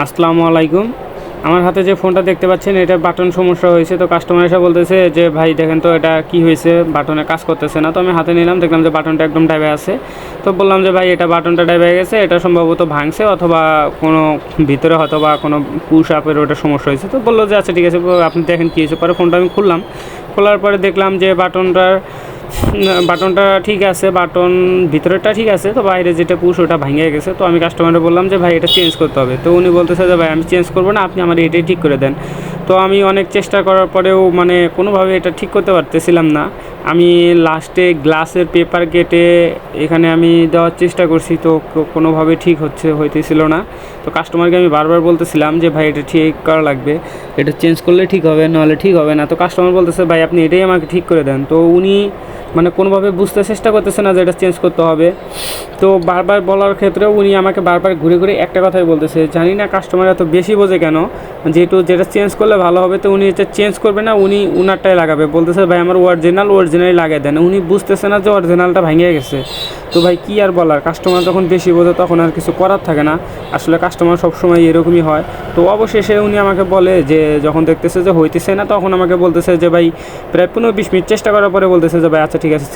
আসসালামু আলাইকুম। আমার হাতে যে ফোনটা দেখতে পাচ্ছেন এটা বাটন সমস্যা হয়েছে। তো কাস্টমার এসে বলতেছে যে ভাই দেখেন তো এটা কি হয়েছে, বাটনে কাজ করতেছে না। তো আমি হাতে নিলাম, দেখলাম যে বাটনটা একদম ডাইবে আছে। তো বললাম যে ভাই এটা বাটনটা ডাইবে গেছে, এটা সম্ভবত ভাঙছে অথবা কোনো ভিতরে হয়তো বা কোনো পুশ আপের ওটা সমস্যা হয়েছে। তো বললো যে আচ্ছা ঠিক আছে, আপনি দেখেন কী হয়েছে। পরে ফোনটা আমি খুললাম, খোলার পরে দেখলাম যে বাটনটা ঠিক আছে, বাটন ভিতরেরটা ঠিক আছে, তো বাইরে যেটা পুশ ওটা ভেঙে গেছে। তো আমি কাস্টমারকে বললাম যে ভাই এটা চেঞ্জ করতে হবে। তো উনি বলতেছে যে ভাই আমি চেঞ্জ করবো না, আপনি আমার এটাই ঠিক করে দেন। তো আমি অনেক চেষ্টা করার পরেও মানে কোনোভাবে এটা ঠিক করতে পারতেছিলাম না। আমি লাস্টে গ্লাসের পেপার কেটে এখানে আমি দেওয়ার চেষ্টা করছি, তো কোনোভাবে ঠিক হইতেছিল না। তো কাস্টমারকে আমি বারবার বলতেছিলাম যে ভাই এটা ঠিক করা লাগবে, এটা চেঞ্জ করলে ঠিক হবে, নাহলে ঠিক হবে না। তো কাস্টমার বলতেছে ভাই আপনি এটাই আমাকে ঠিক করে দেন। তো উনি মানে কোনোভাবে বুঝতে চেষ্টা করতেছে না যে এটা চেঞ্জ করতে হবে। তো বারবার বলার ক্ষেত্রেও উনি আমাকে বারবার ঘুরে ঘুরে একটা কথাই বলতেছে, জানি না কাস্টমার এত বেশি বোঝে কেন, যেটা চেঞ্জ করলে ভালো হবে তো উনি এটা চেঞ্জ করবে না, উনি উনারটাই লাগাবে। বলতেছে ভাই আমার অরিজিনালই লাগাই দেন। উনি বুঝতেছে না যে অরিজিনালটা ভেঙে গেছে। তো ভাই কী আর বলার, কাস্টমার যখন বেশি বোঝে তখন আর কিছু করার থাকে না। আসলে কাস্টমার সবসময় এরকমই হয়। তো অবশেষে উনি আমাকে বলে যে যখন দেখতেছে যে হইতেছে না, তখন আমাকে বলতেছে যে ভাই প্রায় 15-20 মিনিট চেষ্টা করার পরে বলতেছে যে ভাই আচ্ছা ঠিক আছে।